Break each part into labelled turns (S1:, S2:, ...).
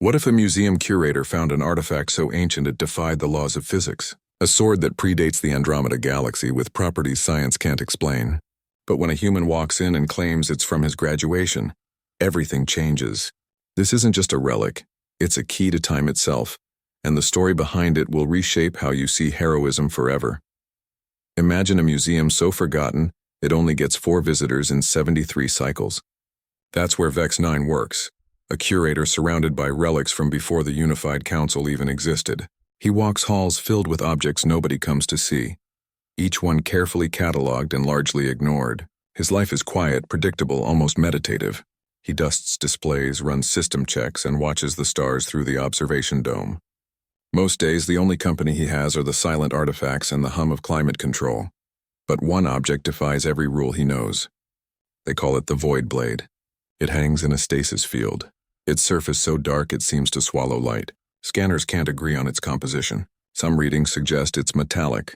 S1: What if a museum curator found an artifact so ancient it defied the laws of physics? A sword that predates the Andromeda Galaxy with properties science can't explain. But when a human walks in and claims it's from his graduation, everything changes. This isn't just a relic, it's a key to time itself, and the story behind it will reshape how you see heroism forever. Imagine a museum so forgotten, it only gets 4 visitors in 73 cycles. That's where Vex 9 works, a curator surrounded by relics from before the Unified Council even existed. He walks halls filled with objects nobody comes to see, each one carefully catalogued and largely ignored. His life is quiet, predictable, almost meditative. He dusts displays, runs system checks, and watches the stars through the observation dome. Most days, the only company he has are the silent artifacts and the hum of climate control. But one object defies every rule he knows. They call it the Void Blade. It hangs in a stasis field, its surface so dark it seems to swallow light. Scanners can't agree on its composition. Some readings suggest it's metallic.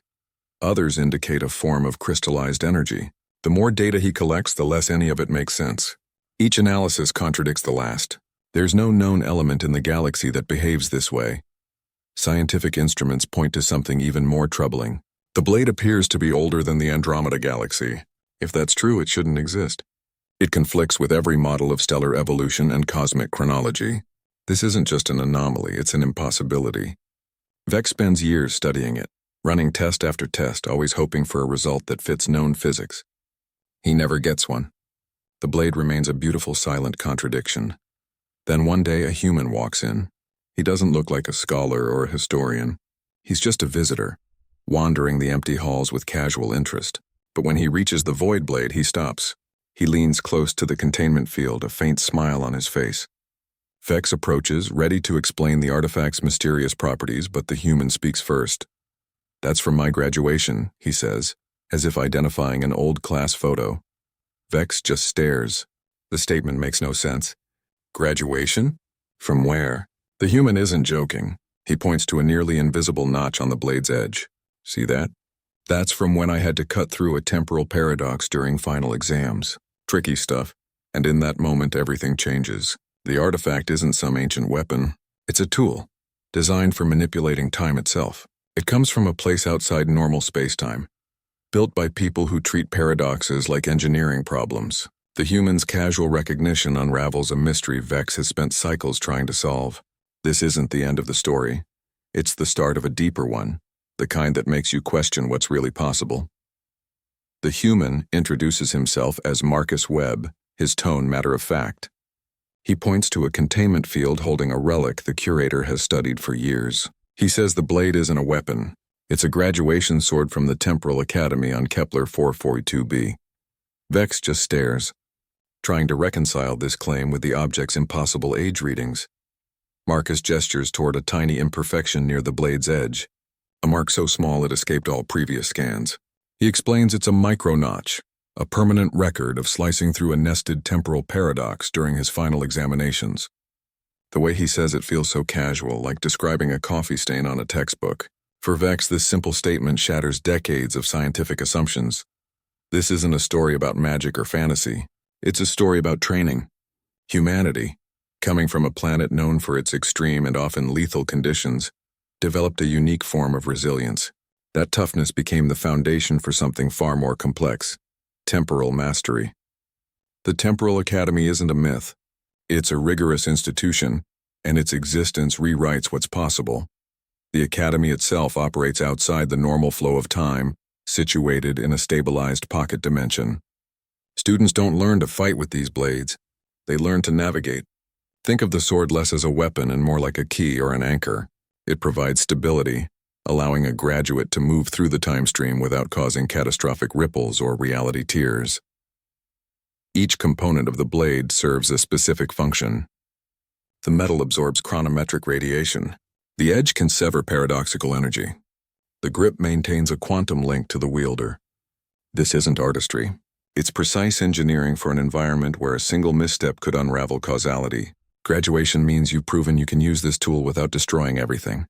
S1: Others indicate a form of crystallized energy. The more data he collects, the less any of it makes sense. Each analysis contradicts the last. There's no known element in the galaxy that behaves this way. Scientific instruments point to something even more troubling. The blade appears to be older than the Andromeda Galaxy. If that's true, it shouldn't exist. It conflicts with every model of stellar evolution and cosmic chronology. This isn't just an anomaly, it's an impossibility. Vex spends years studying it, running test after test, always hoping for a result that fits known physics. He never gets one. The blade remains a beautiful silent contradiction. Then one day a human walks in. He doesn't look like a scholar or a historian. He's just a visitor, wandering the empty halls with casual interest. But when he reaches the Void Blade, he stops. He leans close to the containment field, a faint smile on his face. Vex approaches, ready to explain the artifact's mysterious properties, but the human speaks first. "That's from my graduation," he says, as if identifying an old class photo. Vex just stares. The statement makes no sense. Graduation? From where? The human isn't joking. He points to a nearly invisible notch on the blade's edge. "See that? That's from when I had to cut through a temporal paradox during final exams. Tricky stuff. And in that moment, everything changes. The artifact isn't some ancient weapon. It's a tool, designed for manipulating time itself. It comes from a place outside normal space-time, built by people who treat paradoxes like engineering problems. The human's casual recognition unravels a mystery Vex has spent cycles trying to solve. This isn't the end of the story. It's the start of a deeper one, the kind that makes you question what's really possible." The human introduces himself as Marcus Webb, his tone matter-of-fact. He points to a containment field holding a relic the curator has studied for years. He says the blade isn't a weapon. It's a graduation sword from the Temporal Academy on Kepler 442b. Vex just stares, trying to reconcile this claim with the object's impossible age readings. Marcus gestures toward a tiny imperfection near the blade's edge, a mark so small it escaped all previous scans. He explains it's a micro-notch, a permanent record of slicing through a nested temporal paradox during his final examinations. The way he says it feels so casual, like describing a coffee stain on a textbook. For Vex, this simple statement shatters decades of scientific assumptions. This isn't a story about magic or fantasy. It's a story about training. Humanity, coming from a planet known for its extreme and often lethal conditions, developed a unique form of resilience. That toughness became the foundation for something far more complex: temporal mastery. The Temporal Academy isn't a myth. It's a rigorous institution, and its existence rewrites what's possible. The Academy itself operates outside the normal flow of time, situated in a stabilized pocket dimension. Students don't learn to fight with these blades. They learn to navigate. Think of the sword less as a weapon and more like a key or an anchor. It provides stability, allowing a graduate to move through the time stream without causing catastrophic ripples or reality tears. Each component of the blade serves a specific function. The metal absorbs chronometric radiation. The edge can sever paradoxical energy. The grip maintains a quantum link to the wielder. This isn't artistry. It's precise engineering for an environment where a single misstep could unravel causality. Graduation means you've proven you can use this tool without destroying everything.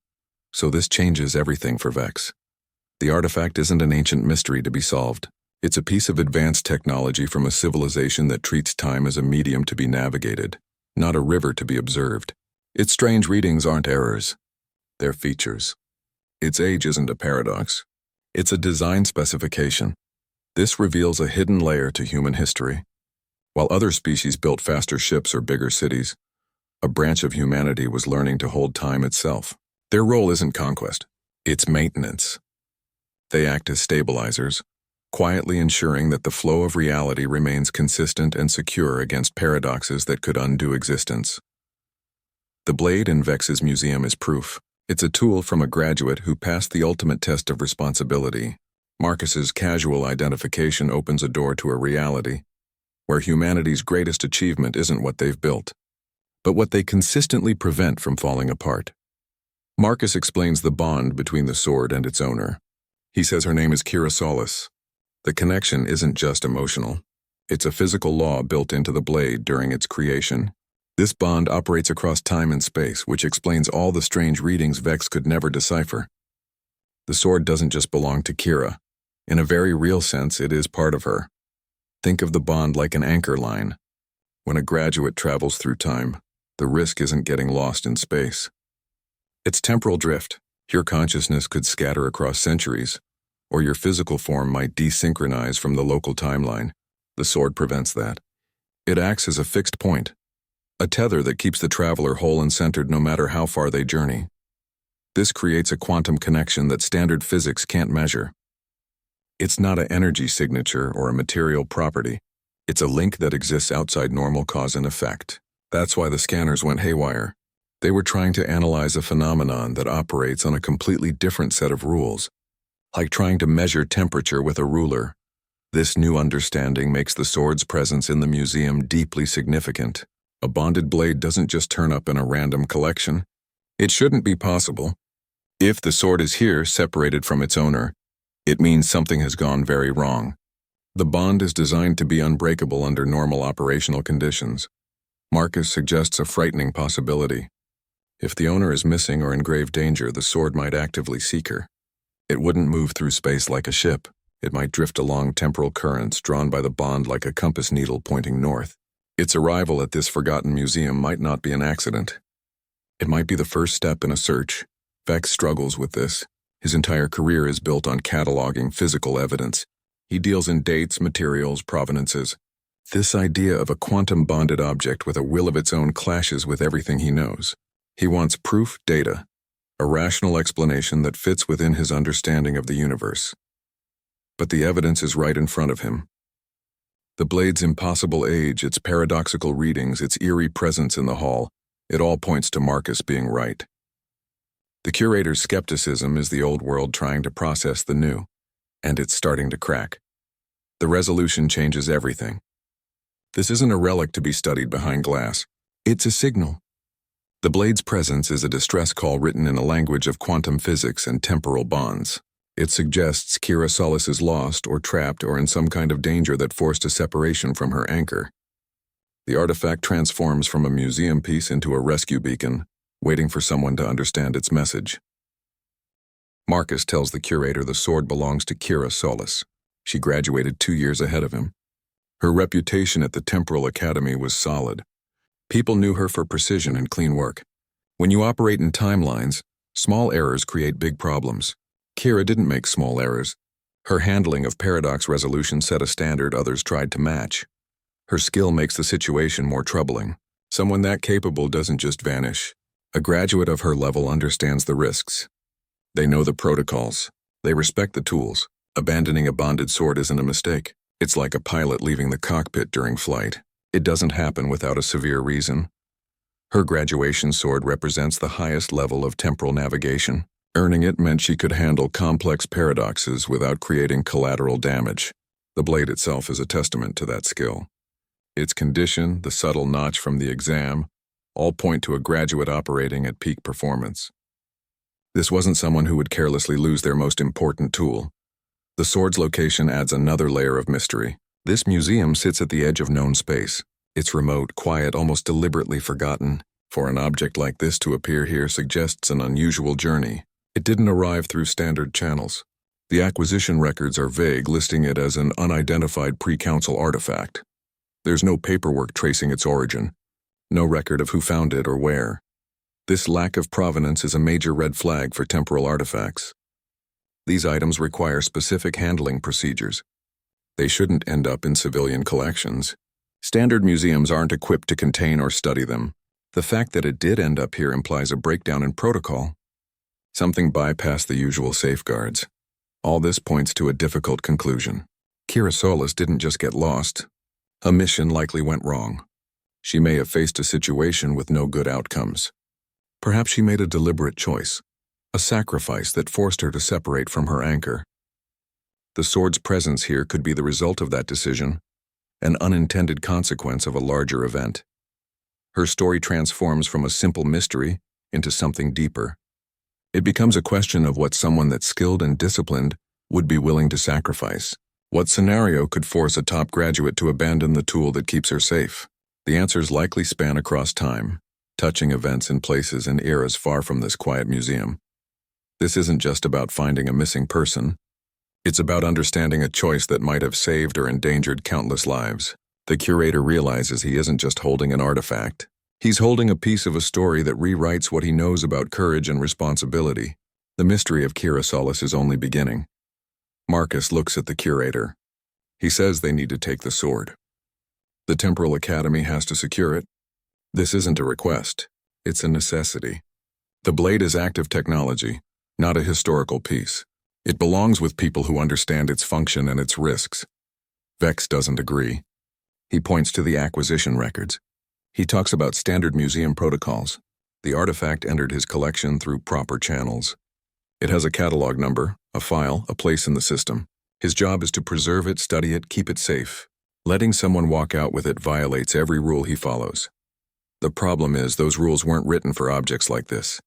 S1: So this changes everything for Vex. The artifact isn't an ancient mystery to be solved. It's a piece of advanced technology from a civilization that treats time as a medium to be navigated, not a river to be observed. Its strange readings aren't errors. They're features. Its age isn't a paradox. It's a design specification. This reveals a hidden layer to human history. While other species built faster ships or bigger cities, a branch of humanity was learning to hold time itself. Their role isn't conquest. It's maintenance. They act as stabilizers, quietly ensuring that the flow of reality remains consistent and secure against paradoxes that could undo existence. The blade in Vex's museum is proof. It's a tool from a graduate who passed the ultimate test of responsibility. Marcus's casual identification opens a door to a reality where humanity's greatest achievement isn't what they've built, but what they consistently prevent from falling apart. Marcus explains the bond between the sword and its owner. He says her name is Kira Solis. The connection isn't just emotional. It's a physical law built into the blade during its creation. This bond operates across time and space, which explains all the strange readings Vex could never decipher. The sword doesn't just belong to Kira. In a very real sense, it is part of her. Think of the bond like an anchor line. When a graduate travels through time, the risk isn't getting lost in space. It's temporal drift. Your consciousness could scatter across centuries, or your physical form might desynchronize from the local timeline. The sword prevents that. It acts as a fixed point, a tether that keeps the traveler whole and centered no matter how far they journey. This creates a quantum connection that standard physics can't measure. It's not an energy signature or a material property. It's a link that exists outside normal cause and effect. That's why the scanners went haywire. They were trying to analyze a phenomenon that operates on a completely different set of rules, like trying to measure temperature with a ruler. This new understanding makes the sword's presence in the museum deeply significant. A bonded blade doesn't just turn up in a random collection. It shouldn't be possible. If the sword is here, separated from its owner, it means something has gone very wrong. The bond is designed to be unbreakable under normal operational conditions. Marcus suggests a frightening possibility. If the owner is missing or in grave danger, the sword might actively seek her. It wouldn't move through space like a ship. It might drift along temporal currents drawn by the bond like a compass needle pointing north. Its arrival at this forgotten museum might not be an accident. It might be the first step in a search. Vex struggles with this. His entire career is built on cataloging physical evidence. He deals in dates, materials, provenances. This idea of a quantum-bonded object with a will of its own clashes with everything he knows. He wants proof, data, a rational explanation that fits within his understanding of the universe. But the evidence is right in front of him. The blade's impossible age, its paradoxical readings, its eerie presence in the hall, it all points to Marcus being right. The curator's skepticism is the old world trying to process the new, and it's starting to crack. The resolution changes everything. This isn't a relic to be studied behind glass. It's a signal. The blade's presence is a distress call written in a language of quantum physics and temporal bonds. It suggests Kira Solis is lost or trapped or in some kind of danger that forced a separation from her anchor. The artifact transforms from a museum piece into a rescue beacon, waiting for someone to understand its message. Marcus tells the curator the sword belongs to Kira Solis. She graduated 2 years ahead of him. Her reputation at the Temporal Academy was solid. People knew her for precision and clean work. When you operate in timelines, small errors create big problems. Kira didn't make small errors. Her handling of paradox resolution set a standard others tried to match. Her skill makes the situation more troubling. Someone that capable doesn't just vanish. A graduate of her level understands the risks. They know the protocols. They respect the tools. Abandoning a bonded sword isn't a mistake. It's like a pilot leaving the cockpit during flight. It doesn't happen without a severe reason. Her graduation sword represents the highest level of temporal navigation. Earning it meant she could handle complex paradoxes without creating collateral damage. The blade itself is a testament to that skill. Its condition, the subtle notch from the exam, all point to a graduate operating at peak performance. This wasn't someone who would carelessly lose their most important tool. The sword's location adds another layer of mystery. This museum sits at the edge of known space. It's remote, quiet, almost deliberately forgotten. For an object like this to appear here suggests an unusual journey. It didn't arrive through standard channels. The acquisition records are vague, listing it as an unidentified pre-council artifact. There's no paperwork tracing its origin. No record of who found it or where. This lack of provenance is a major red flag for temporal artifacts. These items require specific handling procedures. They shouldn't end up in civilian collections. Standard museums aren't equipped to contain or study them. The fact that it did end up here implies a breakdown in protocol. Something bypassed the usual safeguards. All this points to a difficult conclusion. Kira Solis didn't just get lost. A mission likely went wrong. She may have faced a situation with no good outcomes. Perhaps she made a deliberate choice, a sacrifice that forced her to separate from her anchor. The sword's presence here could be the result of that decision, an unintended consequence of a larger event. Her story transforms from a simple mystery into something deeper. It becomes a question of what someone that's skilled and disciplined would be willing to sacrifice. What scenario could force a top graduate to abandon the tool that keeps her safe? The answers likely span across time, touching events in places and eras far from this quiet museum. This isn't just about finding a missing person. It's about understanding a choice that might have saved or endangered countless lives. The curator realizes he isn't just holding an artifact. He's holding a piece of a story that rewrites what he knows about courage and responsibility. The mystery of Kira Solis is only beginning. Marcus looks at the curator. He says they need to take the sword. The Temporal Academy has to secure it. This isn't a request. It's a necessity. The blade is active technology, not a historical piece. It belongs with people who understand its function and its risks. Vex doesn't agree. He points to the acquisition records. He talks about standard museum protocols. The artifact entered his collection through proper channels. It has a catalog number, a file, a place in the system. His job is to preserve it, study it, keep it safe. Letting someone walk out with it violates every rule he follows. The problem is those rules weren't written for objects like this.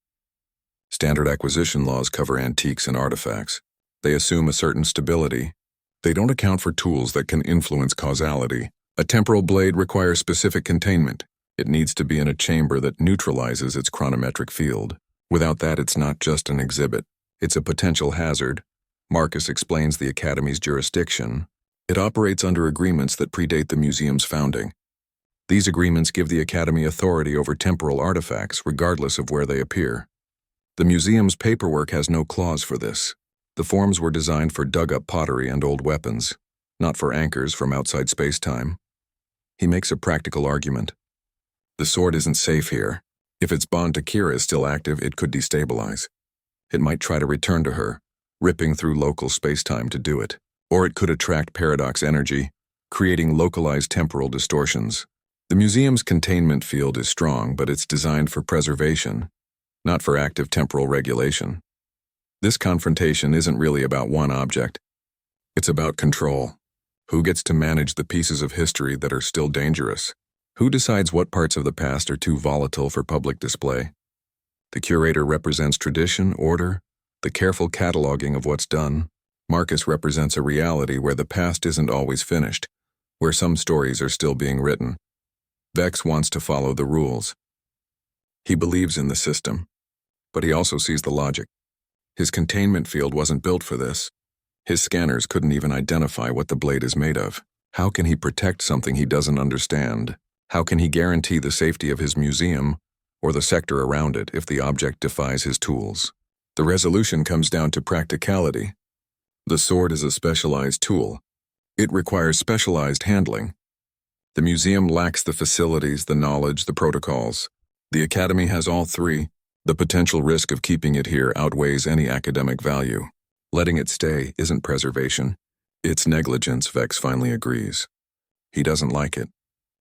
S1: Standard acquisition laws cover antiques and artifacts. They assume a certain stability. They don't account for tools that can influence causality. A temporal blade requires specific containment. It needs to be in a chamber that neutralizes its chronometric field. Without that, it's not just an exhibit. It's a potential hazard. Marcus explains the Academy's jurisdiction. It operates under agreements that predate the museum's founding. These agreements give the Academy authority over temporal artifacts, regardless of where they appear. The museum's paperwork has no clause for this. The forms were designed for dug-up pottery and old weapons, not for anchors from outside space-time. He makes a practical argument. The sword isn't safe here. If its bond to Kira is still active, it could destabilize. It might try to return to her, ripping through local space-time to do it. Or it could attract paradox energy, creating localized temporal distortions. The museum's containment field is strong, but it's designed for preservation, not for active temporal regulation. This confrontation isn't really about one object. It's about control. Who gets to manage the pieces of history that are still dangerous? Who decides what parts of the past are too volatile for public display? The curator represents tradition, order, the careful cataloging of what's done. Marcus represents a reality where the past isn't always finished, where some stories are still being written. Vex wants to follow the rules. He believes in the system, but he also sees the logic. His containment field wasn't built for this. His scanners couldn't even identify what the blade is made of. How can he protect something he doesn't understand? How can he guarantee the safety of his museum or the sector around it if the object defies his tools? The resolution comes down to practicality. The sword is a specialized tool. It requires specialized handling. The museum lacks the facilities, the knowledge, the protocols. The Academy has all three. The potential risk of keeping it here outweighs any academic value. Letting it stay isn't preservation. It's negligence, Vex finally agrees. He doesn't like it.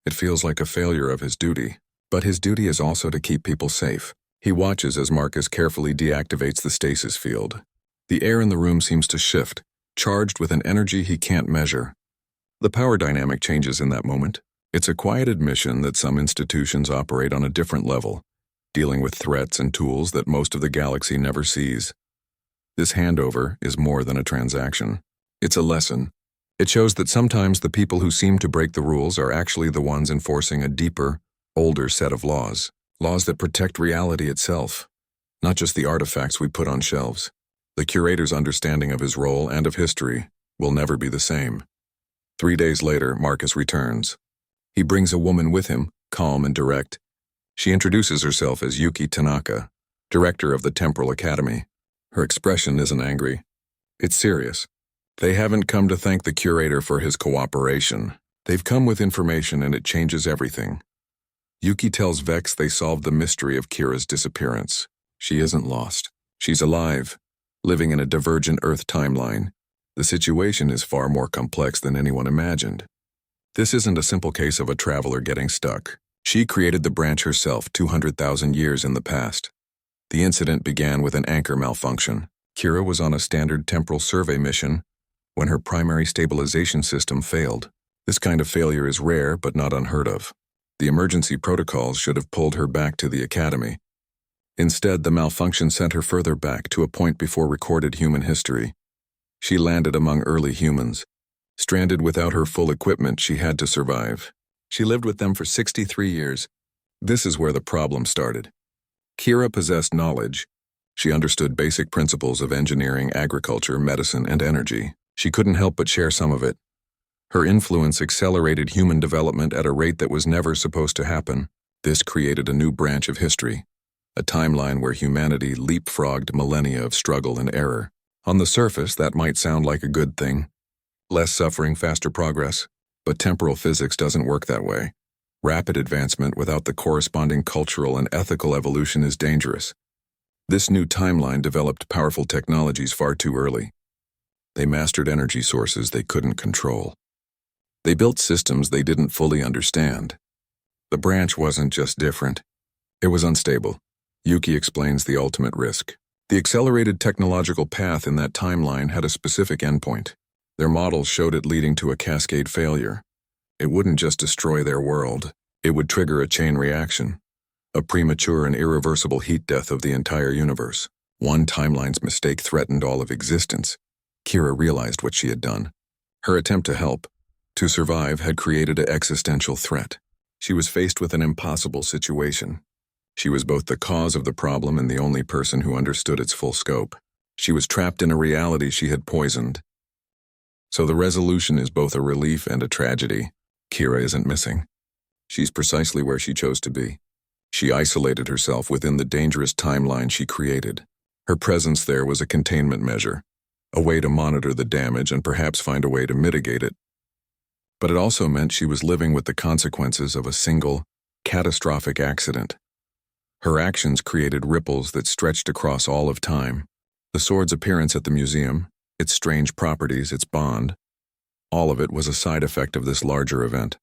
S1: It feels like a failure of his duty. But his duty is also to keep people safe. He watches as Marcus carefully deactivates the stasis field. The air in the room seems to shift, charged with an energy he can't measure. The power dynamic changes in that moment. It's a quiet admission that some institutions operate on a different level, dealing with threats and tools that most of the galaxy never sees. This handover is more than a transaction. It's a lesson. It shows that sometimes the people who seem to break the rules are actually the ones enforcing a deeper, older set of laws. Laws that protect reality itself, not just the artifacts we put on shelves. The curator's understanding of his role and of history will never be the same. 3 days later, Marcus returns. He brings a woman with him, calm and direct. She introduces herself as Yuki Tanaka, director of the Temporal Academy. Her expression isn't angry. It's serious. They haven't come to thank the curator for his cooperation. They've come with information and it changes everything. Yuki tells Vex they solved the mystery of Kira's disappearance. She isn't lost. She's alive, living in a divergent Earth timeline. The situation is far more complex than anyone imagined. This isn't a simple case of a traveler getting stuck. She created the branch herself 200,000 years in the past. The incident began with an anchor malfunction. Kira was on a standard temporal survey mission when her primary stabilization system failed. This kind of failure is rare but not unheard of. The emergency protocols should have pulled her back to the academy. Instead, the malfunction sent her further back to a point before recorded human history. She landed among early humans. Stranded without her full equipment, she had to survive. She lived with them for 63 years. This is where the problem started. Kira possessed knowledge. She understood basic principles of engineering, agriculture, medicine, and energy. She couldn't help but share some of it. Her influence accelerated human development at a rate that was never supposed to happen. This created a new branch of history, a timeline where humanity leapfrogged millennia of struggle and error. On the surface, that might sound like a good thing. Less suffering, faster progress. But temporal physics doesn't work that way. Rapid advancement without the corresponding cultural and ethical evolution is dangerous. This new timeline developed powerful technologies far too early. They mastered energy sources they couldn't control. They built systems they didn't fully understand. The branch wasn't just different. It was unstable. Yuki explains the ultimate risk. The accelerated technological path in that timeline had a specific endpoint. Their models showed it leading to a cascade failure. It wouldn't just destroy their world. It would trigger a chain reaction, a premature and irreversible heat death of the entire universe. One timeline's mistake threatened all of existence. Kira realized what she had done. Her attempt to help, to survive, had created an existential threat. She was faced with an impossible situation. She was both the cause of the problem and the only person who understood its full scope. She was trapped in a reality she had poisoned. So the resolution is both a relief and a tragedy. Kira isn't missing. She's precisely where she chose to be. She isolated herself within the dangerous timeline she created. Her presence there was a containment measure, a way to monitor the damage and perhaps find a way to mitigate it. But it also meant she was living with the consequences of a single, catastrophic accident. Her actions created ripples that stretched across all of time. The sword's appearance at the museum, its strange properties, its bond, all of it was a side effect of this larger event.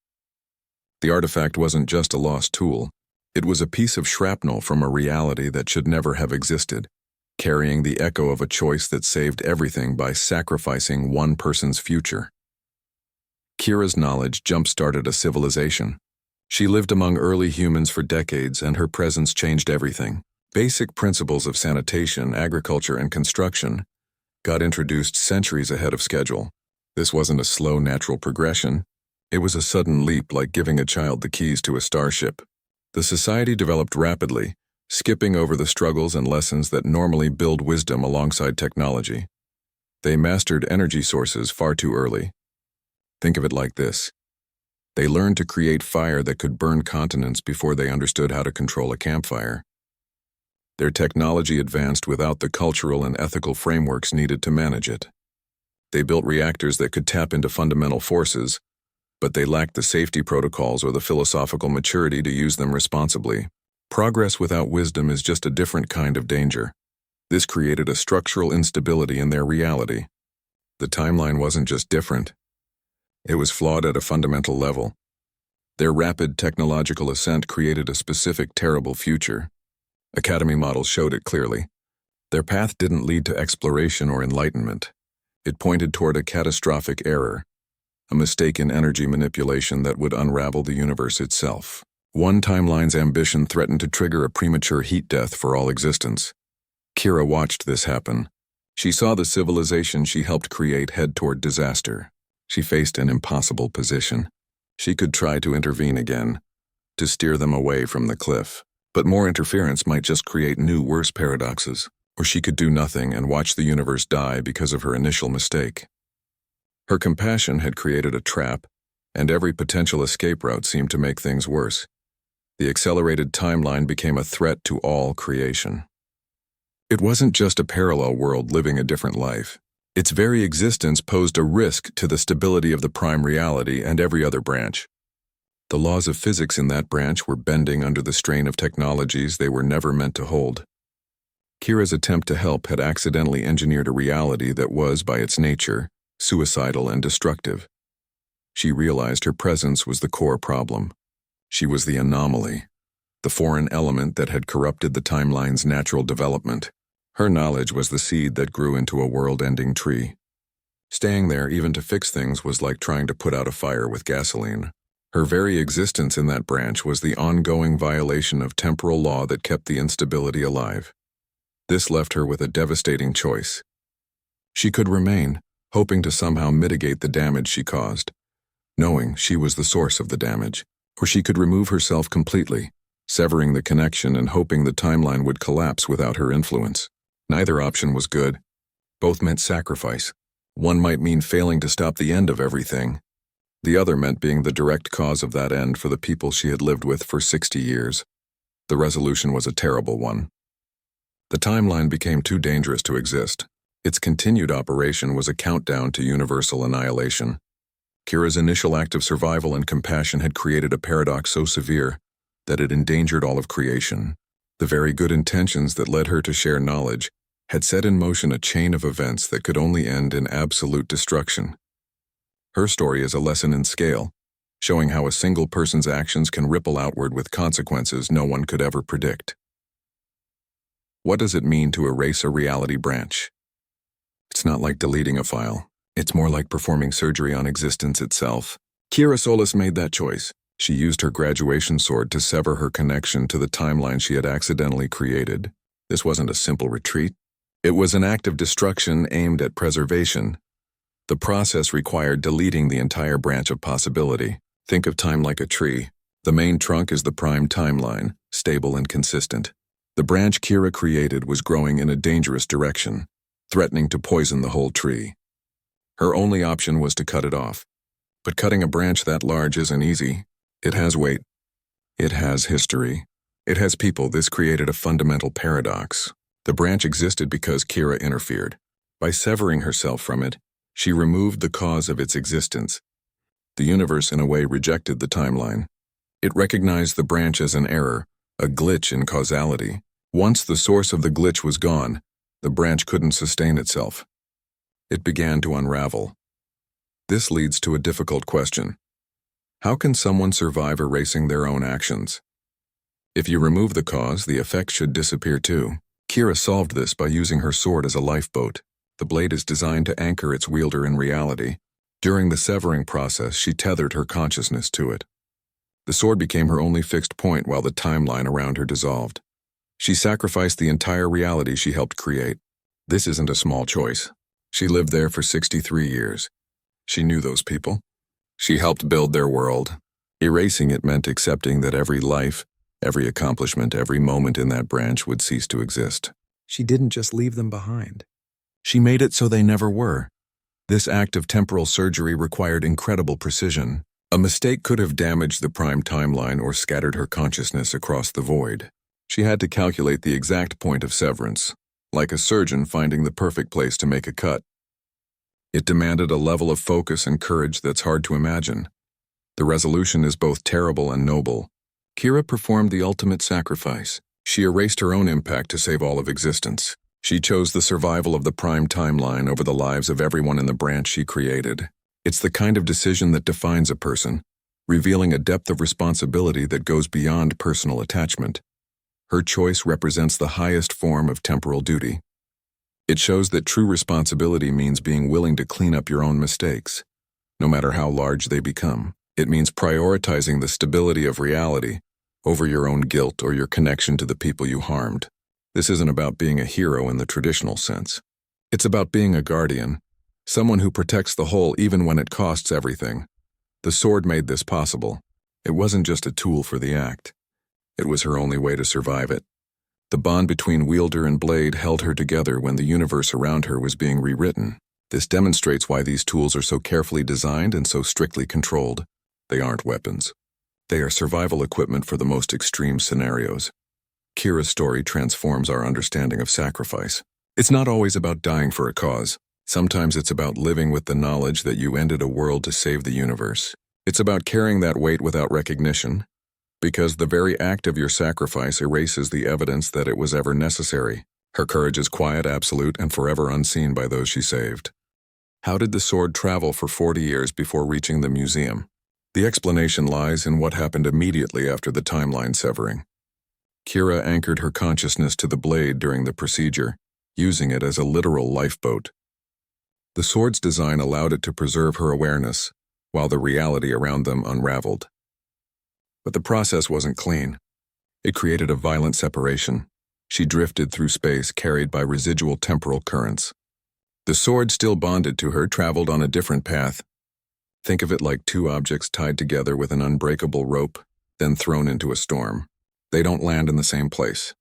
S1: The artifact wasn't just a lost tool. It was a piece of shrapnel from a reality that should never have existed, carrying the echo of a choice that saved everything by sacrificing one person's future. Kira's knowledge jump-started a civilization. She lived among early humans for decades, and her presence changed everything. Basic principles of sanitation, agriculture, and construction got introduced centuries ahead of schedule. This wasn't a slow natural progression. It was a sudden leap, like giving a child the keys to a starship. The society developed rapidly, skipping over the struggles and lessons that normally build wisdom alongside technology. They mastered energy sources far too early. Think of it like this. They learned to create fire that could burn continents before they understood how to control a campfire. Their technology advanced without the cultural and ethical frameworks needed to manage it. They built reactors that could tap into fundamental forces, but they lacked the safety protocols or the philosophical maturity to use them responsibly. Progress without wisdom is just a different kind of danger. This created a structural instability in their reality. The timeline wasn't just different. It was flawed at a fundamental level. Their rapid technological ascent created a specific terrible future. Academy models showed it clearly. Their path didn't lead to exploration or enlightenment. It pointed toward a catastrophic error, a mistake in energy manipulation that would unravel the universe itself. One timeline's ambition threatened to trigger a premature heat death for all existence. Kira watched this happen. She saw the civilization she helped create head toward disaster. She faced an impossible position. She could try to intervene again, to steer them away from the cliff. But more interference might just create new, worse paradoxes. Or she could do nothing and watch the universe die because of her initial mistake. Her compassion had created a trap, and every potential escape route seemed to make things worse. The accelerated timeline became a threat to all creation. It wasn't just a parallel world living a different life. Its very existence posed a risk to the stability of the prime reality and every other branch. The laws of physics in that branch were bending under the strain of technologies they were never meant to hold. Kira's attempt to help had accidentally engineered a reality that was, by its nature, suicidal and destructive. She realized her presence was the core problem. She was the anomaly, the foreign element that had corrupted the timeline's natural development. Her knowledge was the seed that grew into a world-ending tree. Staying there even to fix things was like trying to put out a fire with gasoline. Her very existence in that branch was the ongoing violation of temporal law that kept the instability alive. This left her with a devastating choice. She could remain, hoping to somehow mitigate the damage she caused, knowing she was the source of the damage, or she could remove herself completely, severing the connection and hoping the timeline would collapse without her influence. Neither option was good. Both meant sacrifice. One might mean failing to stop the end of everything. The other meant being the direct cause of that end for the people she had lived with for 60 years. The resolution was a terrible one. The timeline became too dangerous to exist. Its continued operation was a countdown to universal annihilation. Kira's initial act of survival and compassion had created a paradox so severe that it endangered all of creation. The very good intentions that led her to share knowledge had set in motion a chain of events that could only end in absolute destruction. Her story is a lesson in scale, showing how a single person's actions can ripple outward with consequences no one could ever predict. What does it mean to erase a reality branch? It's not like deleting a file. It's more like performing surgery on existence itself. Kira Solis made that choice. She used her graduation sword to sever her connection to the timeline she had accidentally created. This wasn't a simple retreat. It was an act of destruction aimed at preservation. The process required deleting the entire branch of possibility. Think of time like a tree. The main trunk is the prime timeline, stable and consistent. The branch Kira created was growing in a dangerous direction, threatening to poison the whole tree. Her only option was to cut it off. But cutting a branch that large isn't easy. It has weight. It has history. It has people. This created a fundamental paradox. The branch existed because Kira interfered. By severing herself from it, she removed the cause of its existence. The universe, in a way, rejected the timeline. It recognized the branch as an error, a glitch in causality. Once the source of the glitch was gone, the branch couldn't sustain itself. It began to unravel. This leads to a difficult question. How can someone survive erasing their own actions? If you remove the cause, the effect should disappear too. Kira solved this by using her sword as a lifeboat. The blade is designed to anchor its wielder in reality. During the severing process, she tethered her consciousness to it. The sword became her only fixed point while the timeline around her dissolved. She sacrificed the entire reality she helped create. This isn't a small choice. She lived there for 63 years. She knew those people. She helped build their world. Erasing it meant accepting that every life, every accomplishment, every moment in that branch would cease to exist. She didn't just leave them behind. She made it so they never were. This act of temporal surgery required incredible precision. A mistake could have damaged the prime timeline or scattered her consciousness across the void. She had to calculate the exact point of severance, like a surgeon finding the perfect place to make a cut. It demanded a level of focus and courage that's hard to imagine. The resolution is both terrible and noble. Kira performed the ultimate sacrifice. She erased her own impact to save all of existence. She chose the survival of the prime timeline over the lives of everyone in the branch she created. It's the kind of decision that defines a person, revealing a depth of responsibility that goes beyond personal attachment. Her choice represents the highest form of temporal duty. It shows that true responsibility means being willing to clean up your own mistakes, no matter how large they become. It means prioritizing the stability of reality over your own guilt or your connection to the people you harmed. This isn't about being a hero in the traditional sense. It's about being a guardian, someone who protects the whole even when it costs everything. The sword made this possible. It wasn't just a tool for the act. It was her only way to survive it. The bond between wielder and blade held her together when the universe around her was being rewritten. This demonstrates why these tools are so carefully designed and so strictly controlled. They aren't weapons. They are survival equipment for the most extreme scenarios. Kira's story transforms our understanding of sacrifice. It's not always about dying for a cause. Sometimes it's about living with the knowledge that you ended a world to save the universe. It's about carrying that weight without recognition, because the very act of your sacrifice erases the evidence that it was ever necessary. Her courage is quiet, absolute, and forever unseen by those she saved. How did the sword travel for 40 years before reaching the museum? The explanation lies in what happened immediately after the timeline severing. Kira anchored her consciousness to the blade during the procedure, using it as a literal lifeboat. The sword's design allowed it to preserve her awareness, while the reality around them unraveled. But the process wasn't clean. It created a violent separation. She drifted through space, carried by residual temporal currents. The sword, still bonded to her, traveled on a different path. Think of it like two objects tied together with an unbreakable rope, then thrown into a storm. They don't land in the same place.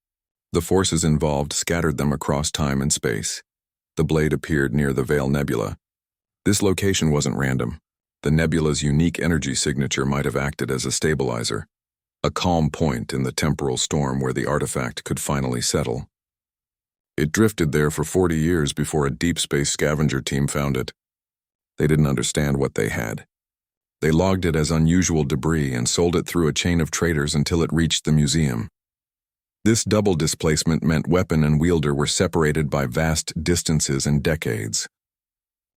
S1: The forces involved scattered them across time and space. The blade appeared near the Veil Nebula. This location wasn't random. The nebula's unique energy signature might have acted as a stabilizer, a calm point in the temporal storm where the artifact could finally settle. It drifted there for 40 years before a deep space scavenger team found it. They didn't understand what they had. They logged it as unusual debris and sold it through a chain of traders until it reached the museum. This double displacement meant weapon and wielder were separated by vast distances and decades.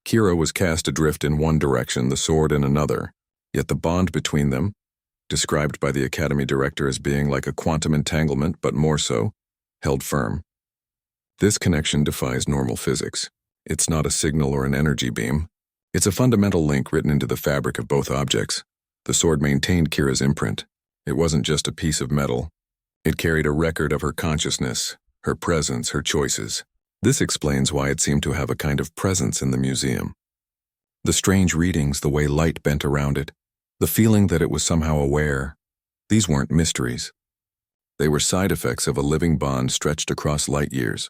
S1: Kira was cast adrift in one direction, the sword in another, yet the bond between them, described by the Academy director as being like a quantum entanglement but more so, held firm. This connection defies normal physics. It's not a signal or an energy beam. It's a fundamental link written into the fabric of both objects. The sword maintained Kira's imprint. It wasn't just a piece of metal. It carried a record of her consciousness, her presence, her choices. This explains why it seemed to have a kind of presence in the museum. The strange readings, the way light bent around it, the feeling that it was somehow aware, these weren't mysteries. They were side effects of a living bond stretched across light years.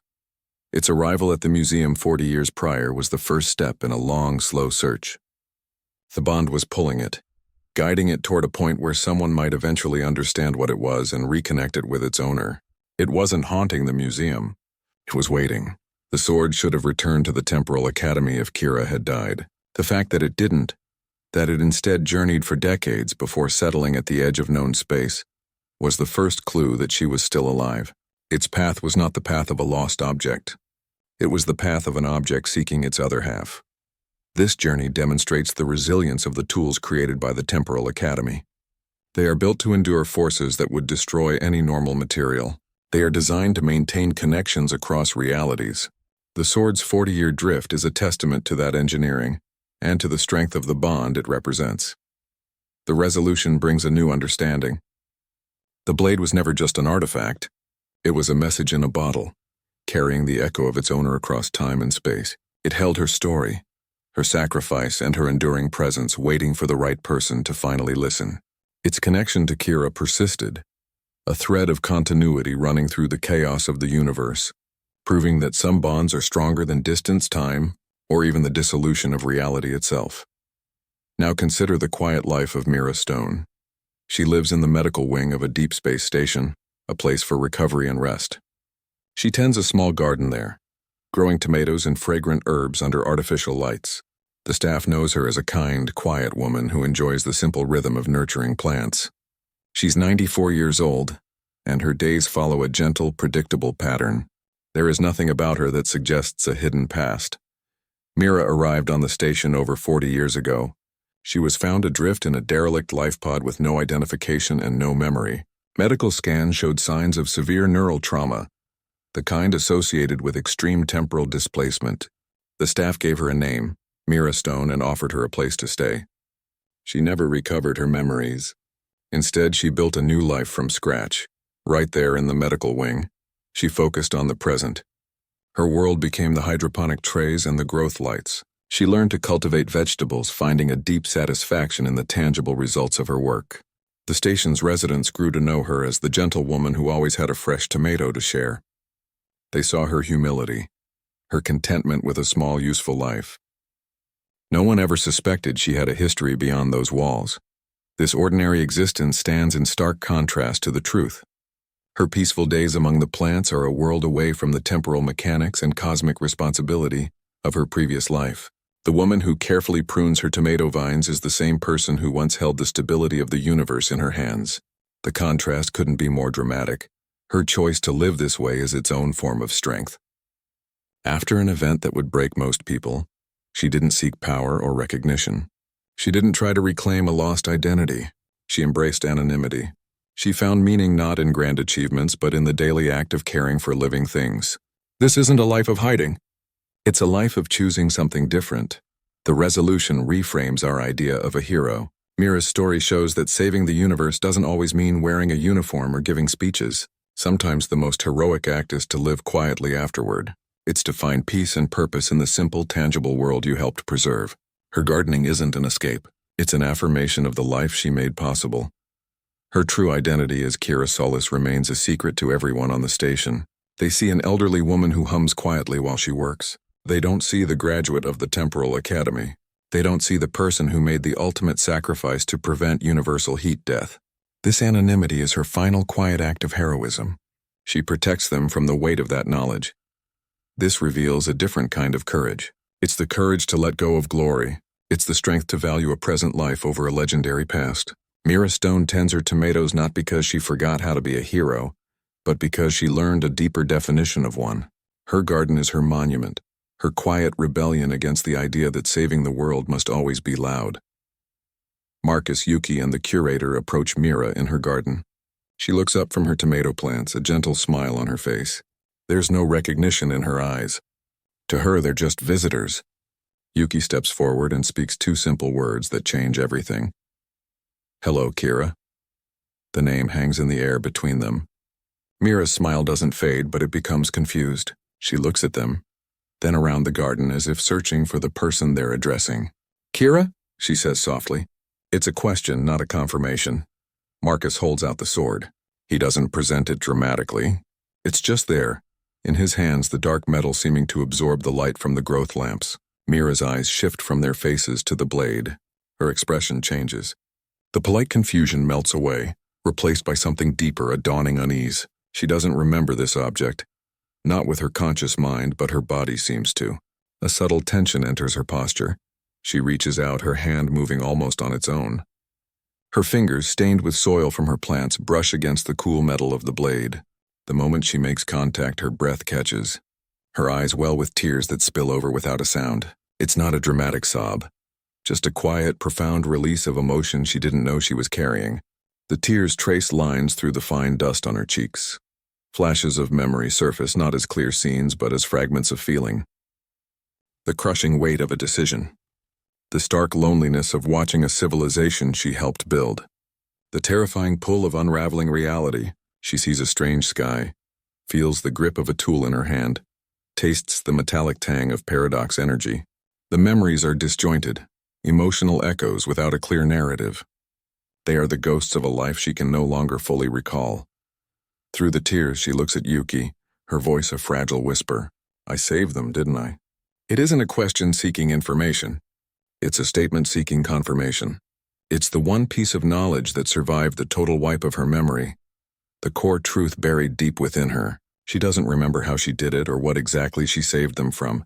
S1: Its arrival at the museum 40 years prior was the first step in a long, slow search. The bond was pulling it, guiding it toward a point where someone might eventually understand what it was and reconnect it with its owner. It wasn't haunting the museum. It was waiting. The sword should have returned to the Temporal Academy if Kira had died. The fact that it didn't, that it instead journeyed for decades before settling at the edge of known space, was the first clue that she was still alive. Its path was not the path of a lost object. It was the path of an object seeking its other half. This journey demonstrates the resilience of the tools created by the Temporal Academy. They are built to endure forces that would destroy any normal material. They are designed to maintain connections across realities. The sword's 40-year drift is a testament to that engineering and to the strength of the bond it represents. The resolution brings a new understanding. The blade was never just an artifact. It was a message in a bottle, carrying the echo of its owner across time and space. It held her story, her sacrifice, and her enduring presence, waiting for the right person to finally listen. Its connection to Kira persisted, a thread of continuity running through the chaos of the universe, proving that some bonds are stronger than distance, time, or even the dissolution of reality itself. Now consider the quiet life of Mira Stone. She lives in the medical wing of a deep space station, a place for recovery and rest. She tends a small garden there, growing tomatoes and fragrant herbs under artificial lights. The staff knows her as a kind, quiet woman who enjoys the simple rhythm of nurturing plants. She's 94 years old, and her days follow a gentle, predictable pattern. There is nothing about her that suggests a hidden past. Mira arrived on the station over 40 years ago. She was found adrift in a derelict life pod with no identification and no memory. Medical scans showed signs of severe neural trauma, the kind associated with extreme temporal displacement. The staff gave her a name, Mira Stone, and offered her a place to stay. She never recovered her memories. Instead, she built a new life from scratch. Right there in the medical wing, she focused on the present. Her world became the hydroponic trays and the growth lights. She learned to cultivate vegetables, finding a deep satisfaction in the tangible results of her work. The station's residents grew to know her as the gentle woman who always had a fresh tomato to share. They saw her humility, her contentment with a small, useful life. No one ever suspected she had a history beyond those walls. This ordinary existence stands in stark contrast to the truth. Her peaceful days among the plants are a world away from the temporal mechanics and cosmic responsibility of her previous life. The woman who carefully prunes her tomato vines is the same person who once held the stability of the universe in her hands. The contrast couldn't be more dramatic. Her choice to live this way is its own form of strength. After an event that would break most people, she didn't seek power or recognition. She didn't try to reclaim a lost identity. She embraced anonymity. She found meaning not in grand achievements, but in the daily act of caring for living things. This isn't a life of hiding. It's a life of choosing something different. The resolution reframes our idea of a hero. Mira's story shows that saving the universe doesn't always mean wearing a uniform or giving speeches. Sometimes the most heroic act is to live quietly afterward. It's to find peace and purpose in the simple, tangible world you helped preserve. Her gardening isn't an escape. It's an affirmation of the life she made possible. Her true identity as Kira Solis remains a secret to everyone on the station. They see an elderly woman who hums quietly while she works. They don't see the graduate of the Temporal Academy. They don't see the person who made the ultimate sacrifice to prevent universal heat death. This anonymity is her final quiet act of heroism. She protects them from the weight of that knowledge. This reveals a different kind of courage. It's the courage to let go of glory. It's the strength to value a present life over a legendary past. Mira Stone tends her tomatoes not because she forgot how to be a hero, but because she learned a deeper definition of one. Her garden is her monument, her quiet rebellion against the idea that saving the world must always be loud. Marcus, Yuki, and the curator approach Mira in her garden. She looks up from her tomato plants, a gentle smile on her face. There's no recognition in her eyes. To her, they're just visitors. Yuki steps forward and speaks two simple words that change everything. Hello, Kira. The name hangs in the air between them. Mira's smile doesn't fade, but it becomes confused. She looks at them, then around the garden as if searching for the person they're addressing. Kira? She says softly. It's a question, not a confirmation. Marcus holds out the sword. He doesn't present it dramatically. It's just there. In his hands, the dark metal seeming to absorb the light from the growth lamps. Mira's eyes shift from their faces to the blade. Her expression changes. The polite confusion melts away, replaced by something deeper, a dawning unease. She doesn't remember this object. Not with her conscious mind, but her body seems to. A subtle tension enters her posture. She reaches out, her hand moving almost on its own. Her fingers, stained with soil from her plants, brush against the cool metal of the blade. The moment she makes contact, her breath catches. Her eyes well with tears that spill over without a sound. It's not a dramatic sob. Just a quiet, profound release of emotion she didn't know she was carrying. The tears trace lines through the fine dust on her cheeks. Flashes of memory surface, not as clear scenes, but as fragments of feeling. The crushing weight of a decision. The stark loneliness of watching a civilization she helped build. The terrifying pull of unraveling reality. She sees a strange sky, feels the grip of a tool in her hand, tastes the metallic tang of paradox energy. The memories are disjointed. Emotional echoes without a clear narrative. They are the ghosts of a life she can no longer fully recall. Through the tears, she looks at Yuki, her voice a fragile whisper. I saved them, didn't I? It isn't a question seeking information. It's a statement seeking confirmation. It's the one piece of knowledge that survived the total wipe of her memory. The core truth buried deep within her. She doesn't remember how she did it or what exactly she saved them from,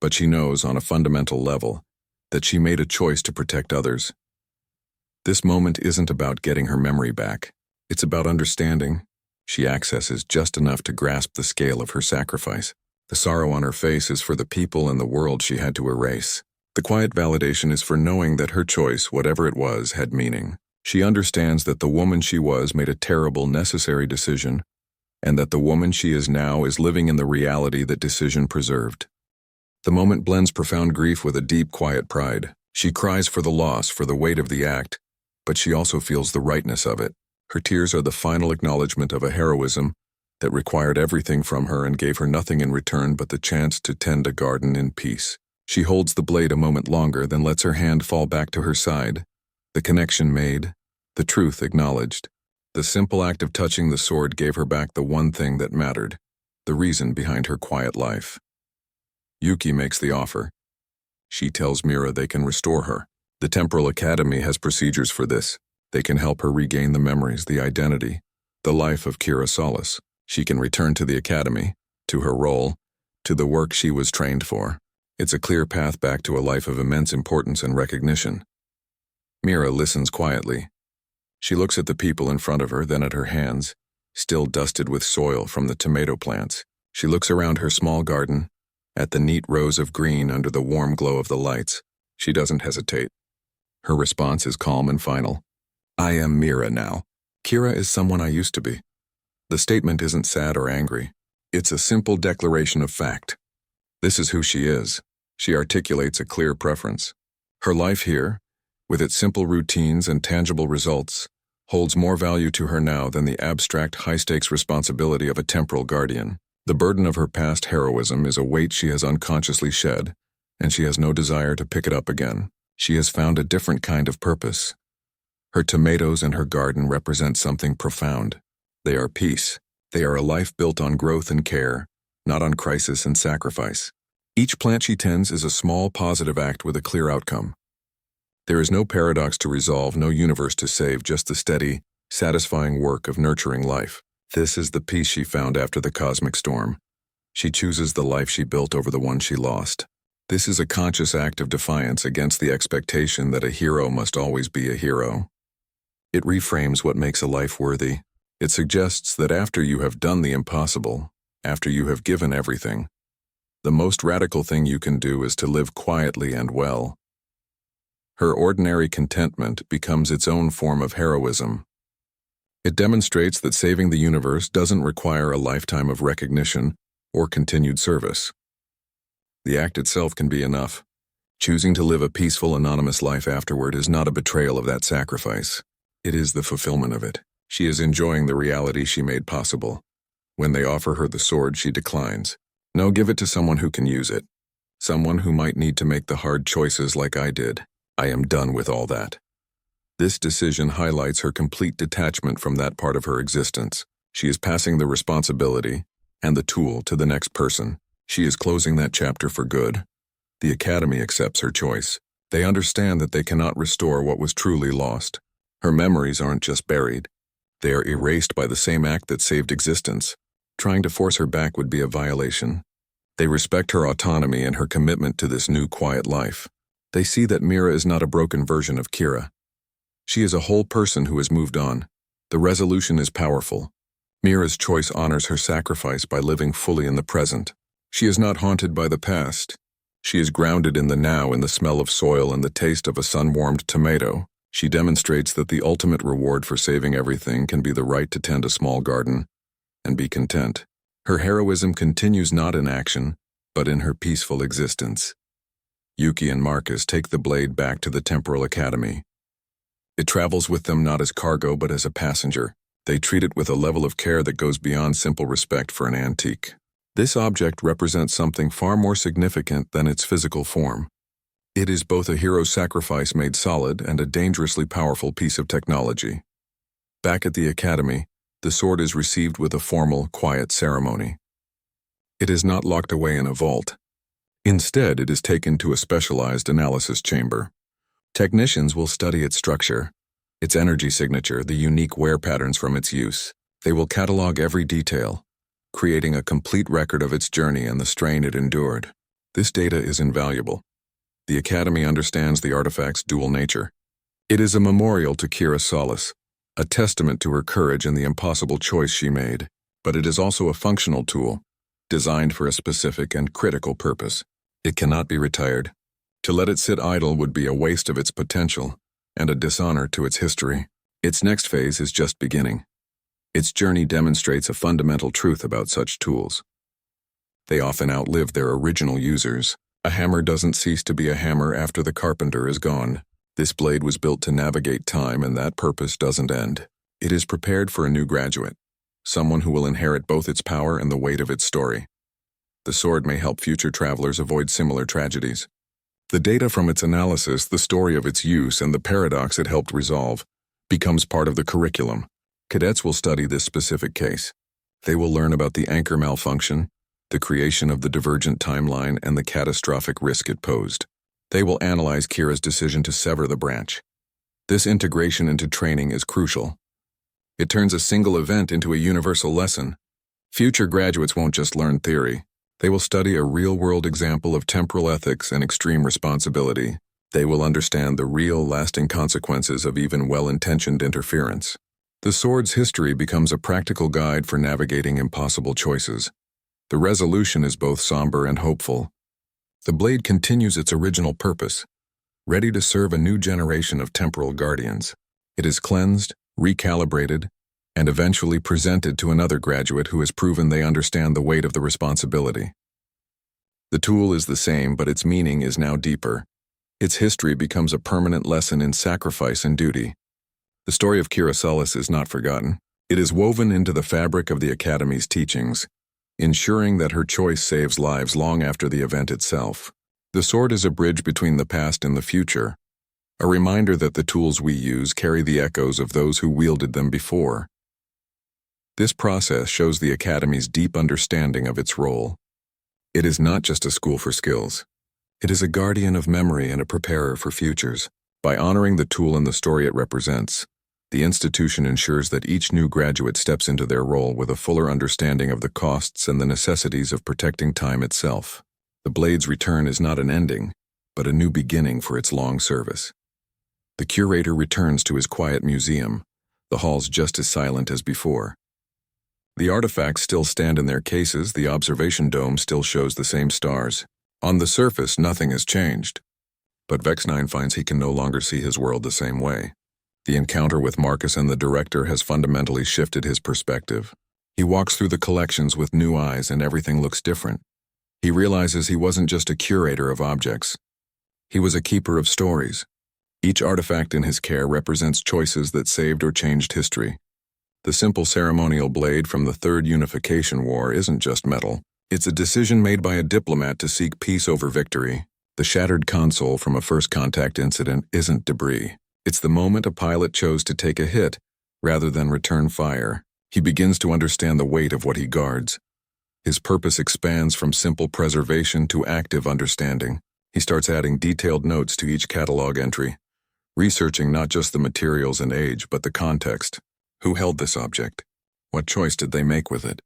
S1: but she knows on a fundamental level that she made a choice to protect others. This moment isn't about getting her memory back. It's about understanding. She accesses just enough to grasp the scale of her sacrifice. The sorrow on her face is for the people and the world she had to erase. The quiet validation is for knowing that her choice, whatever it was, had meaning. She understands that the woman she was made a terrible, necessary decision, and that the woman she is now is living in the reality that decision preserved. The moment blends profound grief with a deep, quiet pride. She cries for the loss, for the weight of the act, but she also feels the rightness of it. Her tears are the final acknowledgement of a heroism that required everything from her and gave her nothing in return but the chance to tend a garden in peace. She holds the blade a moment longer, then lets her hand fall back to her side. The connection made, the truth acknowledged. The simple act of touching the sword gave her back the one thing that mattered, the reason behind her quiet life. Yuki makes the offer. She tells Mira they can restore her. The Temporal Academy has procedures for this. They can help her regain the memories, the identity, the life of Kira Solis. She can return to the academy, to her role, to the work she was trained for. It's a clear path back to a life of immense importance and recognition. Mira listens quietly. She looks at the people in front of her, then at her hands, still dusted with soil from the tomato plants. She looks around her small garden, at the neat rows of green under the warm glow of the lights. She doesn't hesitate. Her response is calm and final. I am Mira now. Kira is someone I used to be. The statement isn't sad or angry. It's a simple declaration of fact. This is who she is. She articulates a clear preference. Her life here, with its simple routines and tangible results, holds more value to her now than the abstract high-stakes responsibility of a temporal guardian. The burden of her past heroism is a weight she has unconsciously shed, and she has no desire to pick it up again. She has found a different kind of purpose. Her tomatoes and her garden represent something profound. They are peace. They are a life built on growth and care, not on crisis and sacrifice. Each plant she tends is a small positive act with a clear outcome. There is no paradox to resolve, no universe to save, just the steady, satisfying work of nurturing life. This is the peace she found after the cosmic storm. She chooses the life she built over the one she lost. This is a conscious act of defiance against the expectation that a hero must always be a hero. It reframes what makes a life worthy. It suggests that after you have done the impossible, after you have given everything, the most radical thing you can do is to live quietly and well. Her ordinary contentment becomes its own form of heroism. It demonstrates that saving the universe doesn't require a lifetime of recognition or continued service. The act itself can be enough. Choosing to live a peaceful, anonymous life afterward is not a betrayal of that sacrifice. It is the fulfillment of it. She is enjoying the reality she made possible. When they offer her the sword, she declines. No, give it to someone who can use it. Someone who might need to make the hard choices like I did. I am done with all that. This decision highlights her complete detachment from that part of her existence. She is passing the responsibility and the tool to the next person. She is closing that chapter for good. The Academy accepts her choice. They understand that they cannot restore what was truly lost. Her memories aren't just buried. They are erased by the same act that saved existence. Trying to force her back would be a violation. They respect her autonomy and her commitment to this new quiet life. They see that Mira is not a broken version of Kira. She is a whole person who has moved on. The resolution is powerful. Mira's choice honors her sacrifice by living fully in the present. She is not haunted by the past. She is grounded in the now, in the smell of soil and the taste of a sun-warmed tomato. She demonstrates that the ultimate reward for saving everything can be the right to tend a small garden and be content. Her heroism continues not in action, but in her peaceful existence. Yuki and Marcus take the blade back to the Temporal Academy. It travels with them not as cargo but as a passenger. They treat it with a level of care that goes beyond simple respect for an antique. This object represents something far more significant than its physical form. It is both a hero's sacrifice made solid and a dangerously powerful piece of technology. Back at the Academy, the sword is received with a formal, quiet ceremony. It is not locked away in a vault. Instead, it is taken to a specialized analysis chamber. Technicians will study its structure, its energy signature, the unique wear patterns from its use. They will catalog every detail, creating a complete record of its journey and the strain it endured. This data is invaluable. The Academy understands the artifact's dual nature. It is a memorial to Kira Solis, a testament to her courage and the impossible choice she made, but it is also a functional tool, designed for a specific and critical purpose. It cannot be retired. To let it sit idle would be a waste of its potential and a dishonor to its history. Its next phase is just beginning. Its journey demonstrates a fundamental truth about such tools. They often outlive their original users. A hammer doesn't cease to be a hammer after the carpenter is gone. This blade was built to navigate time, and that purpose doesn't end. It is prepared for a new graduate, someone who will inherit both its power and the weight of its story. The sword may help future travelers avoid similar tragedies. The data from its analysis, the story of its use, and the paradox it helped resolve becomes part of the curriculum. Cadets will study this specific case. They will learn about the anchor malfunction, the creation of the divergent timeline, and the catastrophic risk it posed. They will analyze Kira's decision to sever the branch. This integration into training is crucial. It turns a single event into a universal lesson. Future graduates won't just learn theory. They will study a real-world example of temporal ethics and extreme responsibility. They will understand the real, lasting consequences of even well-intentioned interference. The sword's history becomes a practical guide for navigating impossible choices. The resolution is both somber and hopeful. The blade continues its original purpose, ready to serve a new generation of temporal guardians. It is cleansed, recalibrated, and eventually presented to another graduate who has proven they understand the weight of the responsibility. The tool is the same, but its meaning is now deeper. Its history becomes a permanent lesson in sacrifice and duty. The story of Kira Sullis is not forgotten. It is woven into the fabric of the Academy's teachings, ensuring that her choice saves lives long after the event itself. The sword is a bridge between the past and the future, a reminder that the tools we use carry the echoes of those who wielded them before. This process shows the Academy's deep understanding of its role. It is not just a school for skills. It is a guardian of memory and a preparer for futures. By honoring the tool and the story it represents, the institution ensures that each new graduate steps into their role with a fuller understanding of the costs and the necessities of protecting time itself. The blade's return is not an ending, but a new beginning for its long service. The curator returns to his quiet museum, the halls just as silent as before. The artifacts still stand in their cases, the observation dome still shows the same stars. On the surface, nothing has changed. But Vex9 finds he can no longer see his world the same way. The encounter with Marcus and the director has fundamentally shifted his perspective. He walks through the collections with new eyes and everything looks different. He realizes he wasn't just a curator of objects. He was a keeper of stories. Each artifact in his care represents choices that saved or changed history. The simple ceremonial blade from the Third Unification War isn't just metal. It's a decision made by a diplomat to seek peace over victory. The shattered console from a first contact incident isn't debris. It's the moment a pilot chose to take a hit rather than return fire. He begins to understand the weight of what he guards. His purpose expands from simple preservation to active understanding. He starts adding detailed notes to each catalog entry, researching not just the materials and age, but the context. Who held this object? What choice did they make with it?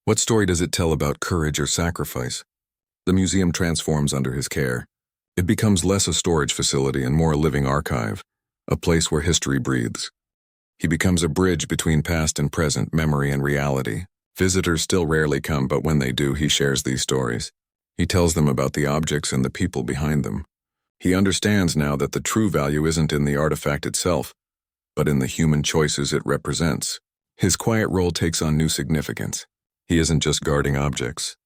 S1: What story does it tell about courage or sacrifice? The museum transforms under his care. It becomes less a storage facility and more a living archive, a place where history breathes. He becomes a bridge between past and present, memory and reality. Visitors still rarely come, but when they do, he shares these stories. He tells them about the objects and the people behind them. He understands now that the true value isn't in the artifact itself, but in the human choices it represents. His quiet role takes on new significance. He isn't just guarding objects.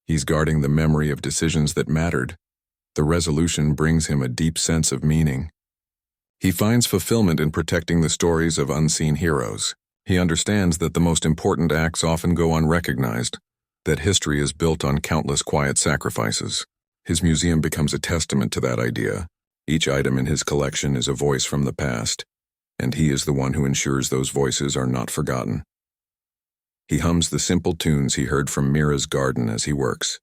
S1: He's guarding the memory of decisions that mattered. The resolution brings him a deep sense of meaning. He finds fulfillment in protecting the stories of unseen heroes. He understands that the most important acts often go unrecognized, that history is built on countless quiet sacrifices. His museum becomes a testament to that idea. Each item in his collection is a voice from the past, and he is the one who ensures those voices are not forgotten. He hums the simple tunes he heard from Mira's garden as he works.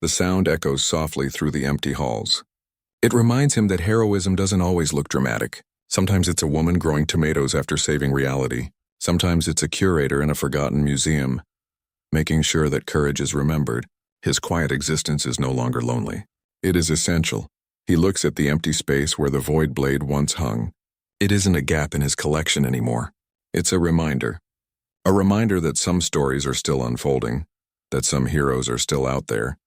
S1: The sound echoes softly through the empty halls. It reminds him that heroism doesn't always look dramatic. Sometimes it's a woman growing tomatoes after saving reality. Sometimes it's a curator in a forgotten museum, making sure that courage is remembered. His quiet existence is no longer lonely. It is essential. He looks at the empty space where the void blade once hung. It isn't a gap in his collection anymore. It's a reminder. A reminder that some stories are still unfolding, that some heroes are still out there,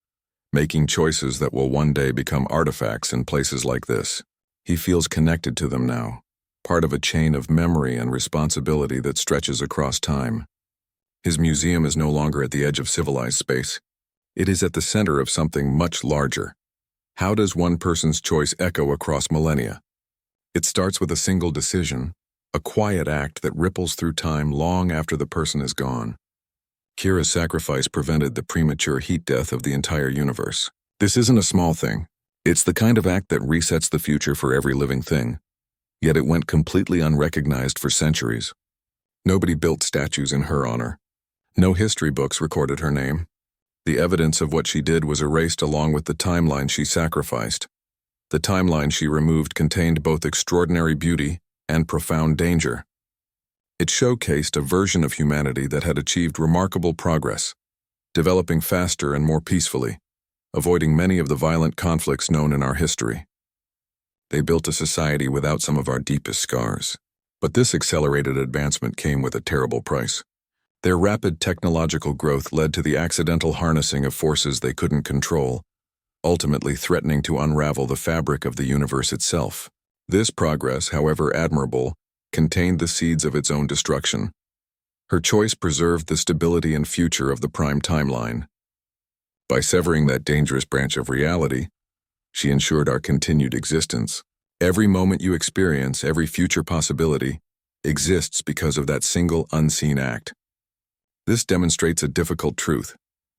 S1: making choices that will one day become artifacts in places like this. He feels connected to them now, part of a chain of memory and responsibility that stretches across time. His museum is no longer at the edge of civilized space. It is at the center of something much larger. How does one person's choice echo across millennia? It starts with a single decision, a quiet act that ripples through time long after the person is gone. Kira's sacrifice prevented the premature heat death of the entire universe. This isn't a small thing. It's the kind of act that resets the future for every living thing. Yet it went completely unrecognized for centuries. Nobody built statues in her honor. No history books recorded her name. The evidence of what she did was erased along with the timeline she sacrificed. The timeline she removed contained both extraordinary beauty and profound danger. It showcased a version of humanity that had achieved remarkable progress, developing faster and more peacefully, avoiding many of the violent conflicts known in our history. They built a society without some of our deepest scars. But this accelerated advancement came with a terrible price. Their rapid technological growth led to the accidental harnessing of forces they couldn't control, ultimately threatening to unravel the fabric of the universe itself. This progress, however admirable, contained the seeds of its own destruction. Her choice preserved the stability and future of the Prime timeline. By severing that dangerous branch of reality, she ensured our continued existence. Every moment you experience, every future possibility, exists because of that single unseen act. This demonstrates a difficult truth.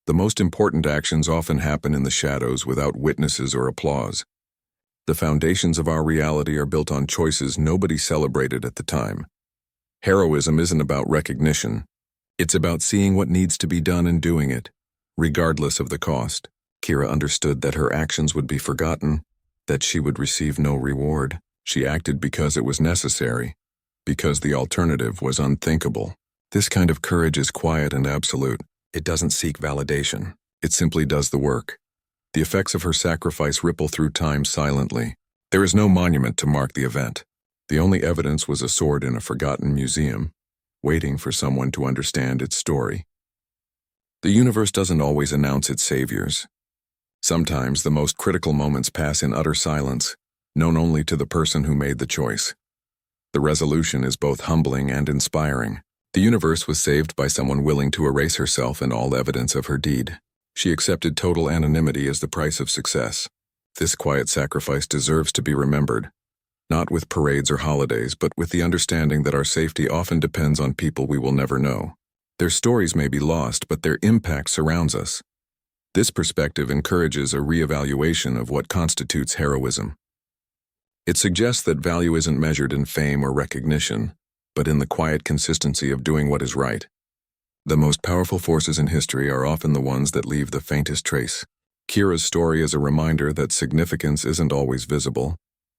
S1: The most important actions often happen in the shadows without witnesses or applause. The foundations of our reality are built on choices nobody celebrated at the time. Heroism isn't about recognition. It's about seeing what needs to be done and doing it, regardless of the cost. Kira understood that her actions would be forgotten, that she would receive no reward. She acted because it was necessary, because the alternative was unthinkable. This kind of courage is quiet and absolute. It doesn't seek validation. It simply does the work. The effects of her sacrifice ripple through time silently. There is no monument to mark the event. The only evidence was a sword in a forgotten museum, waiting for someone to understand its story. The universe doesn't always announce its saviors. Sometimes the most critical moments pass in utter silence, known only to the person who made the choice. The resolution is both humbling and inspiring. The universe was saved by someone willing to erase herself and all evidence of her deed. She accepted total anonymity as the price of success. This quiet sacrifice deserves to be remembered, not with parades or holidays, but with the understanding that our safety often depends on people we will never know. Their stories may be lost, but their impact surrounds us. This perspective encourages a reevaluation of what constitutes heroism. It suggests that value isn't measured in fame or recognition, but in the quiet consistency of doing what is right. The most powerful forces in history are often the ones that leave the faintest trace. Kira's story is a reminder that significance isn't always visible,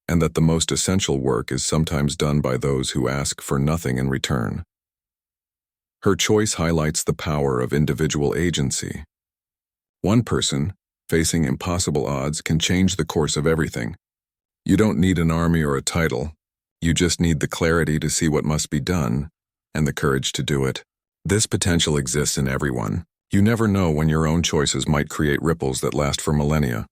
S1: and that the most essential work is sometimes done by those who ask for nothing in return. Her choice highlights the power of individual agency. One person, facing impossible odds, can change the course of everything. You don't need an army or a title. You just need the clarity to see what must be done, and the courage to do it. This potential exists in everyone. You never know when your own choices might create ripples that last for millennia.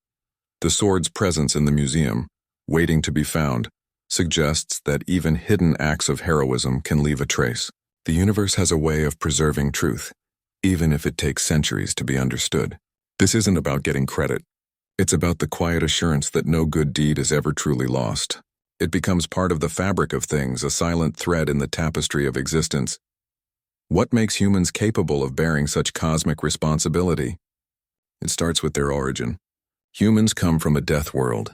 S1: The sword's presence in the museum, waiting to be found, suggests that even hidden acts of heroism can leave a trace. The universe has a way of preserving truth, even if it takes centuries to be understood. This isn't about getting credit. It's about the quiet assurance that no good deed is ever truly lost. It becomes part of the fabric of things, a silent thread in the tapestry of existence. What makes humans capable of bearing such cosmic responsibility? It starts with their origin. Humans come from a death world,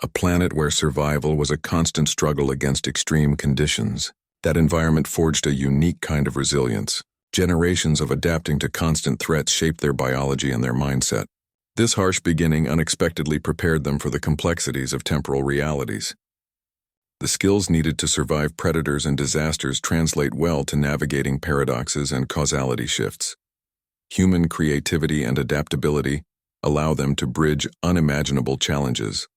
S1: a planet where survival was a constant struggle against extreme conditions. That environment forged a unique kind of resilience. Generations of adapting to constant threats shaped their biology and their mindset. This harsh beginning unexpectedly prepared them for the complexities of temporal realities. The skills needed to survive predators and disasters translate well to navigating paradoxes and causality shifts. Human creativity and adaptability allow them to bridge unimaginable challenges.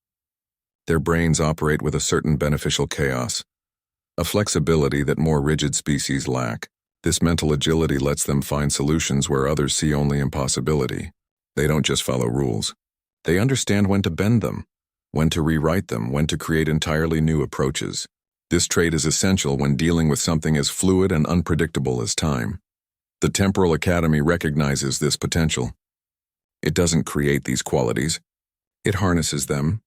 S1: Their brains operate with a certain beneficial chaos, a flexibility that more rigid species lack. This mental agility lets them find solutions where others see only impossibility. They don't just follow rules. They understand when to bend them, when to rewrite them, when to create entirely new approaches. This trait is essential when dealing with something as fluid and unpredictable as time. The Temporal Academy recognizes this potential. It doesn't create these qualities. It harnesses them.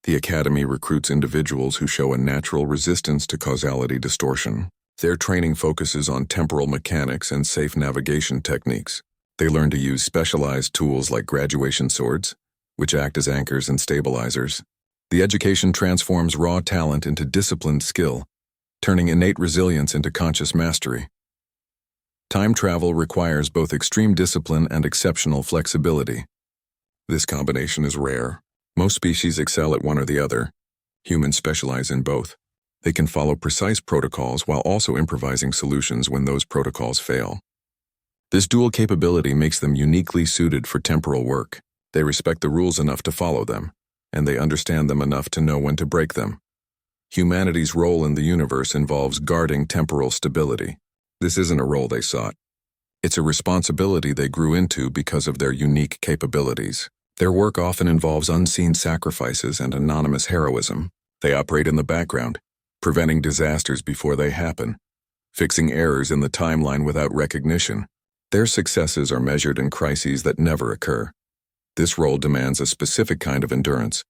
S1: The Academy recruits individuals who show a natural resistance to causality distortion. Their training focuses on temporal mechanics and safe navigation techniques. They learn to use specialized tools like graduation swords, which act as anchors and stabilizers. The education transforms raw talent into disciplined skill, turning innate resilience into conscious mastery. Time travel requires both extreme discipline and exceptional flexibility. This combination is rare. Most species excel at one or the other. Humans specialize in both. They can follow precise protocols while also improvising solutions when those protocols fail. This dual capability makes them uniquely suited for temporal work. They respect the rules enough to follow them, and they understand them enough to know when to break them. Humanity's role in the universe involves guarding temporal stability. This isn't a role they sought. It's a responsibility they grew into because of their unique capabilities. Their work often involves unseen sacrifices and anonymous heroism. They operate in the background, preventing disasters before they happen, fixing errors in the timeline without recognition. Their successes are measured in crises that never occur. This role demands a specific kind of endurance.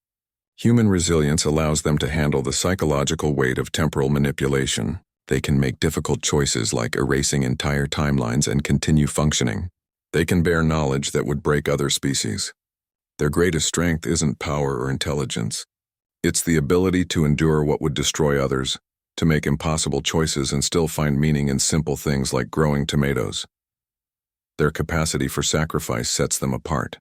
S1: Human resilience allows them to handle the psychological weight of temporal manipulation. They can make difficult choices like erasing entire timelines and continue functioning. They can bear knowledge that would break other species. Their greatest strength isn't power or intelligence. It's the ability to endure what would destroy others, to make impossible choices and still find meaning in simple things like growing tomatoes. Their capacity for sacrifice sets them apart.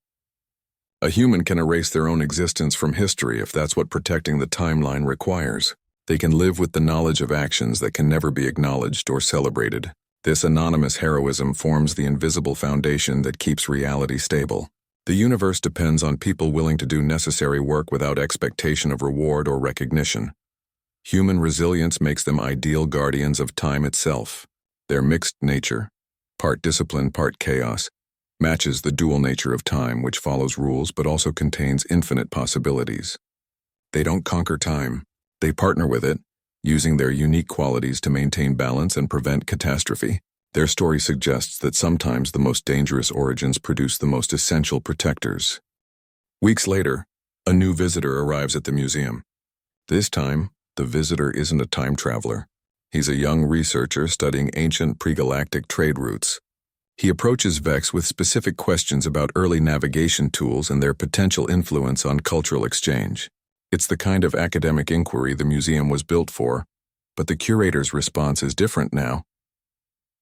S1: A human can erase their own existence from history if that's what protecting the timeline requires. They can live with the knowledge of actions that can never be acknowledged or celebrated. This anonymous heroism forms the invisible foundation that keeps reality stable. The universe depends on people willing to do necessary work without expectation of reward or recognition. Human resilience makes them ideal guardians of time itself. Their mixed nature, part discipline, part chaos, matches the dual nature of time, which follows rules but also contains infinite possibilities. They don't conquer time. They partner with it, using their unique qualities to maintain balance and prevent catastrophe. Their story suggests that sometimes the most dangerous origins produce the most essential protectors. Weeks later, a new visitor arrives at the museum. This time, the visitor isn't a time traveler. He's a young researcher studying ancient pre-galactic trade routes. He approaches Vex with specific questions about early navigation tools and their potential influence on cultural exchange. It's the kind of academic inquiry the museum was built for, but the curator's response is different now.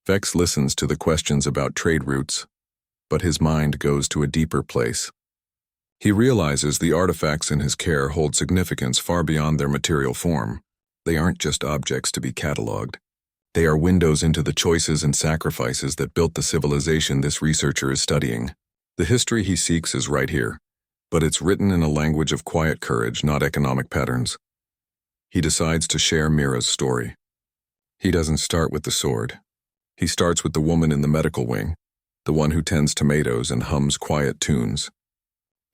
S1: Vex listens to the questions about trade routes, but his mind goes to a deeper place. He realizes the artifacts in his care hold significance far beyond their material form. They aren't just objects to be catalogued. They are windows into the choices and sacrifices that built the civilization this researcher is studying. The history he seeks is right here, but it's written in a language of quiet courage, not economic patterns. He decides to share Mira's story. He doesn't start with the sword. He starts with the woman in the medical wing, the one who tends tomatoes and hums quiet tunes.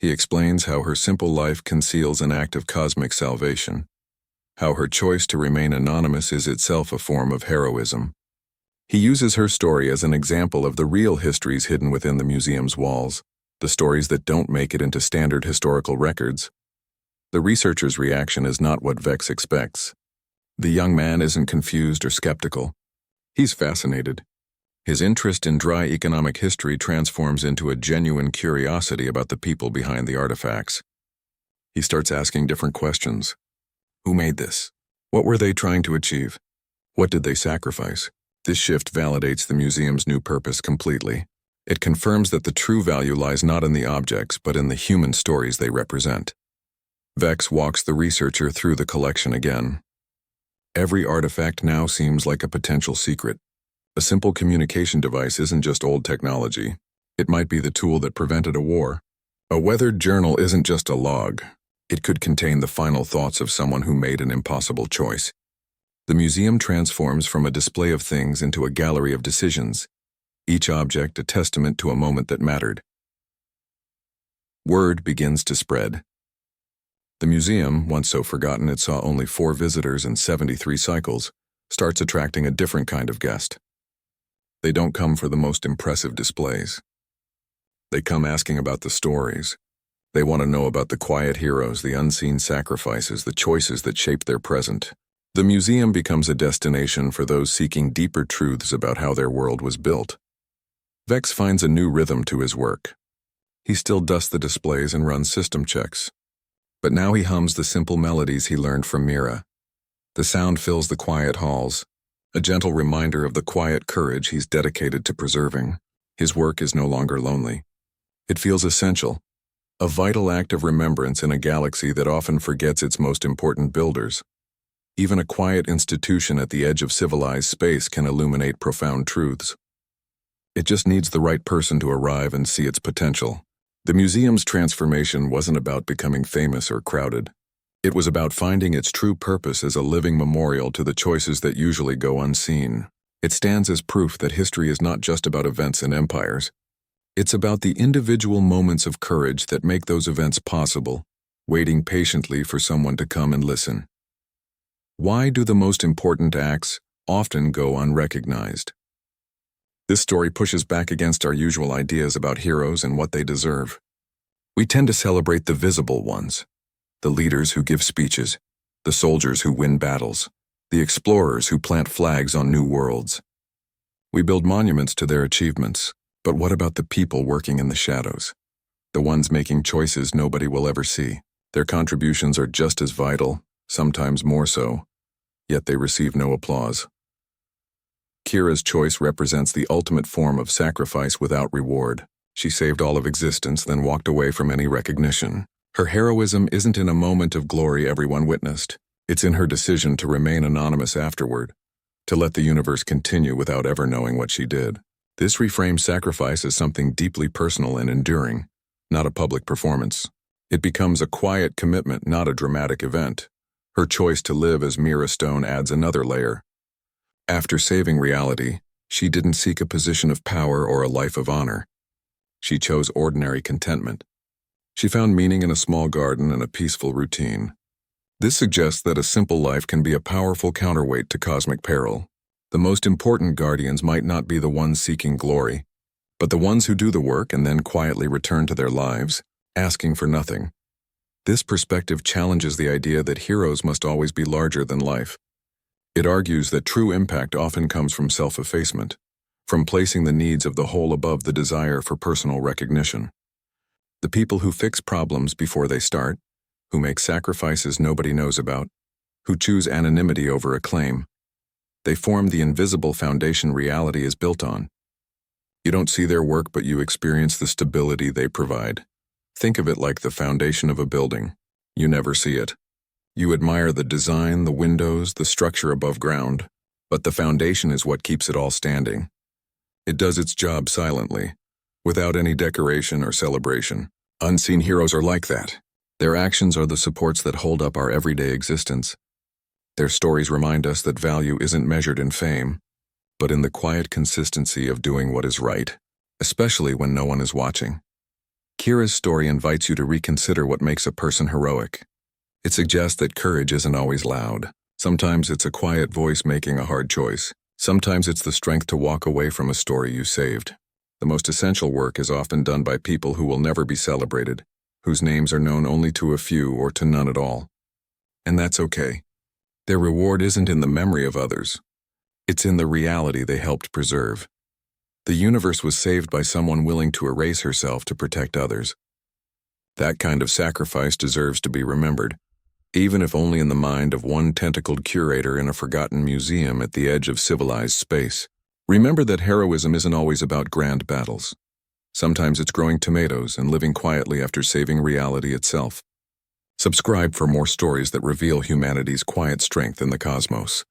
S1: He explains how her simple life conceals an act of cosmic salvation, how her choice to remain anonymous is itself a form of heroism. He uses her story as an example of the real histories hidden within the museum's walls, the stories that don't make it into standard historical records. The researcher's reaction is not what Vex expects. The young man isn't confused or skeptical. He's fascinated. His interest in dry economic history transforms into a genuine curiosity about the people behind the artifacts. He starts asking different questions. Who made this? What were they trying to achieve? What did they sacrifice? This shift validates the museum's new purpose completely. It confirms that the true value lies not in the objects, but in the human stories they represent. Vex walks the researcher through the collection again. Every artifact now seems like a potential secret. A simple communication device isn't just old technology. It might be the tool that prevented a war. A weathered journal isn't just a log. It could contain the final thoughts of someone who made an impossible choice. The museum transforms from a display of things into a gallery of decisions, each object a testament to a moment that mattered. Word begins to spread. The museum, once so forgotten it saw only 4 visitors and 73 cycles, starts attracting a different kind of guest. They don't come for the most impressive displays. They come asking about the stories. They want to know about the quiet heroes, the unseen sacrifices, the choices that shaped their present. The museum becomes a destination for those seeking deeper truths about how their world was built. Vex finds a new rhythm to his work. He still dusts the displays and runs system checks. But now he hums the simple melodies he learned from Mira. The sound fills the quiet halls, a gentle reminder of the quiet courage he's dedicated to preserving. His work is no longer lonely. It feels essential. A vital act of remembrance in a galaxy that often forgets its most important builders. Even a quiet institution at the edge of civilized space can illuminate profound truths. It just needs the right person to arrive and see its potential. The museum's transformation wasn't about becoming famous or crowded. It was about finding its true purpose as a living memorial to the choices that usually go unseen. It stands as proof that history is not just about events and empires. It's about the individual moments of courage that make those events possible, waiting patiently for someone to come and listen. Why do the most important acts often go unrecognized? This story pushes back against our usual ideas about heroes and what they deserve. We tend to celebrate the visible ones, the leaders who give speeches, the soldiers who win battles, the explorers who plant flags on new worlds. We build monuments to their achievements, but what about the people working in the shadows? The ones making choices nobody will ever see. Their contributions are just as vital, sometimes more so, yet they receive no applause. Kira's choice represents the ultimate form of sacrifice without reward. She saved all of existence, then walked away from any recognition. Her heroism isn't in a moment of glory everyone witnessed. It's in her decision to remain anonymous afterward, to let the universe continue without ever knowing what she did. This reframes sacrifice as something deeply personal and enduring, not a public performance. It becomes a quiet commitment, not a dramatic event. Her choice to live as Mira Stone adds another layer. After saving reality, she didn't seek a position of power or a life of honor. She chose ordinary contentment. She found meaning in a small garden and a peaceful routine. This suggests that a simple life can be a powerful counterweight to cosmic peril. The most important guardians might not be the ones seeking glory, but the ones who do the work and then quietly return to their lives, asking for nothing. This perspective challenges the idea that heroes must always be larger than life. It argues that true impact often comes from self-effacement, from placing the needs of the whole above the desire for personal recognition. The people who fix problems before they start, who make sacrifices nobody knows about, who choose anonymity over acclaim, they form the invisible foundation reality is built on. You don't see their work, but you experience the stability they provide. Think of it like the foundation of a building. You never see it. You admire the design, the windows, the structure above ground, but the foundation is what keeps it all standing. It does its job silently, without any decoration or celebration. Unseen heroes are like that. Their actions are the supports that hold up our everyday existence. Their stories remind us that value isn't measured in fame, but in the quiet consistency of doing what is right, especially when no one is watching. Kira's story invites you to reconsider what makes a person heroic. It suggests that courage isn't always loud. Sometimes it's a quiet voice making a hard choice. Sometimes it's the strength to walk away from a story you saved. The most essential work is often done by people who will never be celebrated, whose names are known only to a few or to none at all. And that's okay. Their reward isn't in the memory of others. It's in the reality they helped preserve. The universe was saved by someone willing to erase herself to protect others. That kind of sacrifice deserves to be remembered, even if only in the mind of one tentacled curator in a forgotten museum at the edge of civilized space. Remember that heroism isn't always about grand battles. Sometimes it's growing tomatoes and living quietly after saving reality itself. Subscribe for more stories that reveal humanity's quiet strength in the cosmos.